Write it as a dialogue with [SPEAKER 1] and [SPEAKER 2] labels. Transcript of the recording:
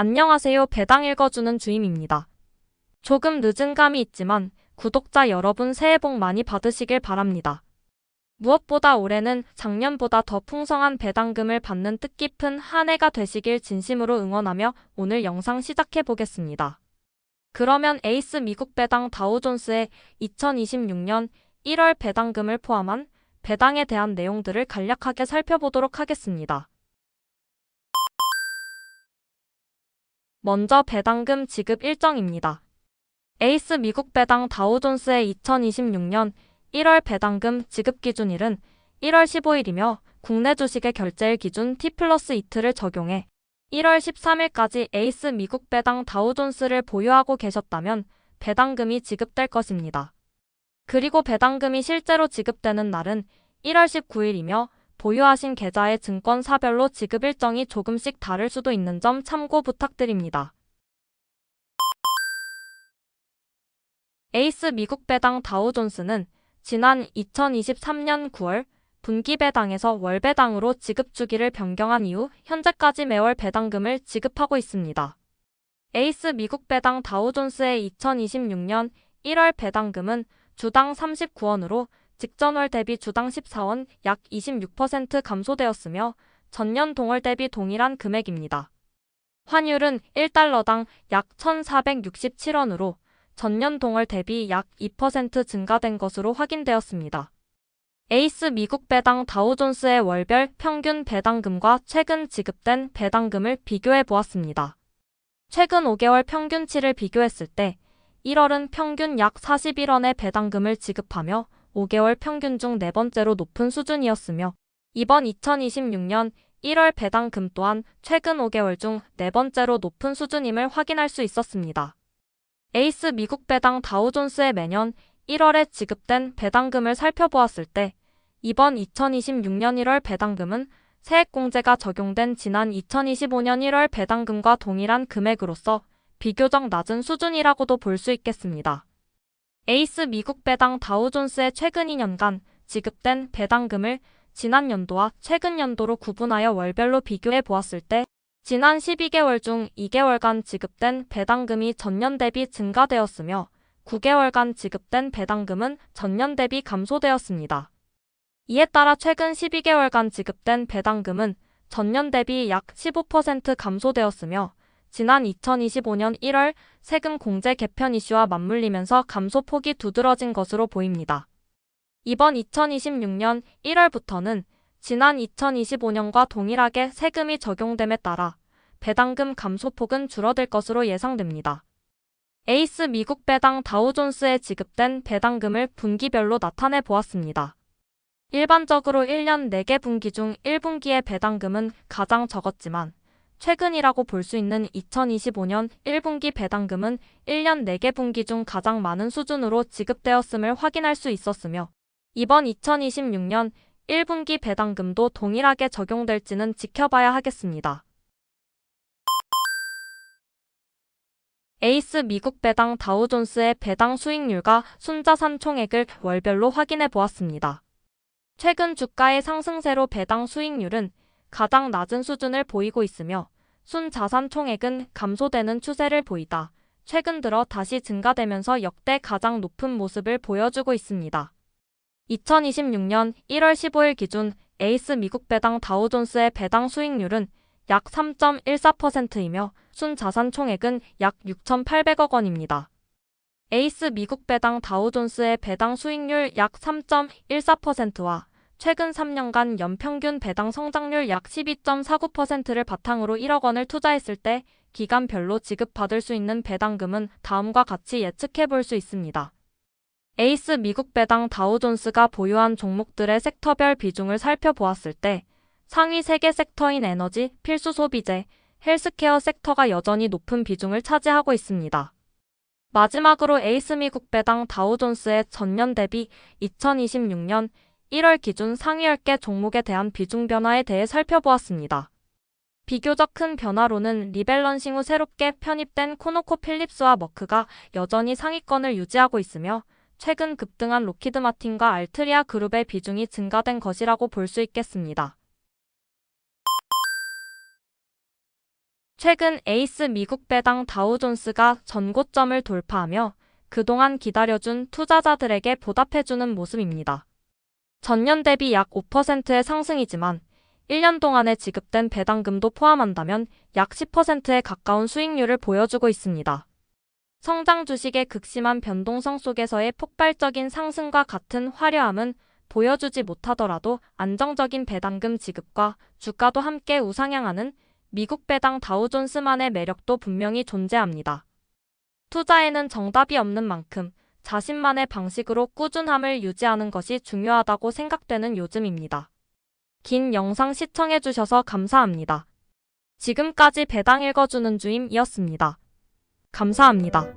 [SPEAKER 1] 안녕하세요. 배당 읽어주는 주임입니다. 조금 늦은 감이 있지만 구독자 여러분 새해 복 많이 받으시길 바랍니다. 무엇보다 올해는 작년보다 더 풍성한 배당금을 받는 뜻깊은 한 해가 되시길 진심으로 응원하며 오늘 영상 시작해 보겠습니다. 그러면 에이스 미국 배당 다우존스의 2026년 1월 배당금을 포함한 배당에 대한 내용들을 간략하게 살펴보도록 하겠습니다. 먼저 배당금 지급 일정입니다. 에이스 미국 배당 다우존스의 2026년 1월 배당금 지급 기준일은 1월 15일이며 국내 주식의 결제일 기준 T+2 이틀을 적용해 1월 13일까지 에이스 미국 배당 다우존스를 보유하고 계셨다면 배당금이 지급될 것입니다. 그리고 배당금이 실제로 지급되는 날은 1월 19일이며 보유하신 계좌의 증권사별로 지급 일정이 조금씩 다를 수도 있는 점 참고 부탁드립니다. 에이스 미국 배당 다우존스는 지난 2023년 9월 분기 배당에서 월 배당으로 지급 주기를 변경한 이후 현재까지 매월 배당금을 지급하고 있습니다. 에이스 미국 배당 다우존스의 2026년 1월 배당금은 주당 39원으로 직전월 대비 주당 14원 약 26% 감소되었으며 전년 동월 대비 동일한 금액입니다. 환율은 1달러당 약 1,467원으로 전년 동월 대비 약 2% 증가된 것으로 확인되었습니다. 에이스 미국 배당 다우존스의 월별 평균 배당금과 최근 지급된 배당금을 비교해 보았습니다. 최근 5개월 평균치를 비교했을 때 1월은 평균 약 41원의 배당금을 지급하며 5개월 평균 중 네 번째로 높은 수준이었으며 이번 2026년 1월 배당금 또한 최근 5개월 중 네 번째로 높은 수준임을 확인할 수 있었습니다. 에이스 미국 배당 다우존스의 매년 1월에 지급된 배당금을 살펴보았을 때 이번 2026년 1월 배당금은 세액공제가 적용된 지난 2025년 1월 배당금과 동일한 금액으로서 비교적 낮은 수준이라고도 볼 수 있겠습니다. 에이스 미국 배당 다우존스의 최근 2년간 지급된 배당금을 지난 연도와 최근 연도로 구분하여 월별로 비교해 보았을 때 지난 12개월 중 2개월간 지급된 배당금이 전년 대비 증가되었으며 9개월간 지급된 배당금은 전년 대비 감소되었습니다. 이에 따라 최근 12개월간 지급된 배당금은 전년 대비 약 15% 감소되었으며 지난 2025년 1월 세금 공제 개편 이슈와 맞물리면서 감소폭이 두드러진 것으로 보입니다. 이번 2026년 1월부터는 지난 2025년과 동일하게 세금이 적용됨에 따라 배당금 감소폭은 줄어들 것으로 예상됩니다. 에이스 미국 배당 다우존스에 지급된 배당금을 분기별로 나타내 보았습니다. 일반적으로 1년 4개 분기 중 1분기의 배당금은 가장 적었지만 최근이라고 볼 수 있는 2025년 1분기 배당금은 1년 4개 분기 중 가장 많은 수준으로 지급되었음을 확인할 수 있었으며 이번 2026년 1분기 배당금도 동일하게 적용될지는 지켜봐야 하겠습니다. 에이스 미국 배당 다우존스의 배당 수익률과 순자산 총액을 월별로 확인해 보았습니다. 최근 주가의 상승세로 배당 수익률은 가장 낮은 수준을 보이고 있으며 순자산 총액은 감소되는 추세를 보이다 최근 들어 다시 증가되면서 역대 가장 높은 모습을 보여주고 있습니다. 2026년 1월 15일 기준 에이스 미국 배당 다우존스의 배당 수익률은 약 3.14%이며 순자산 총액은 약 6,800억 원입니다. 에이스 미국 배당 다우존스의 배당 수익률 약 3.14%와 최근 3년간 연평균 배당 성장률 약 12.49%를 바탕으로 1억 원을 투자했을 때 기간별로 지급받을 수 있는 배당금은 다음과 같이 예측해 볼 수 있습니다. 에이스 미국 배당 다우존스가 보유한 종목들의 섹터별 비중을 살펴보았을 때 상위 3개 섹터인 에너지, 필수 소비재, 헬스케어 섹터가 여전히 높은 비중을 차지하고 있습니다. 마지막으로 에이스 미국 배당 다우존스의 전년 대비 2026년 1월 기준 상위 10개 종목에 대한 비중 변화에 대해 살펴보았습니다. 비교적 큰 변화로는 리밸런싱 후 새롭게 편입된 코노코필립스와 머크가 여전히 상위권을 유지하고 있으며 최근 급등한 로키드 마틴과 알트리아 그룹의 비중이 증가된 것이라고 볼 수 있겠습니다. 최근 에이스 미국 배당 다우존스가 전고점을 돌파하며 그동안 기다려준 투자자들에게 보답해주는 모습입니다. 전년 대비 약 5%의 상승이지만 1년 동안에 지급된 배당금도 포함한다면 약 10%에 가까운 수익률을 보여주고 있습니다. 성장 주식의 극심한 변동성 속에서의 폭발적인 상승과 같은 화려함은 보여주지 못하더라도 안정적인 배당금 지급과 주가도 함께 우상향하는 미국 배당 다우존스만의 매력도 분명히 존재합니다. 투자에는 정답이 없는 만큼 자신만의 방식으로 꾸준함을 유지하는 것이 중요하다고 생각되는 요즘입니다. 긴 영상 시청해주셔서 감사합니다. 지금까지 배당 읽어주는 주임이었습니다. 감사합니다.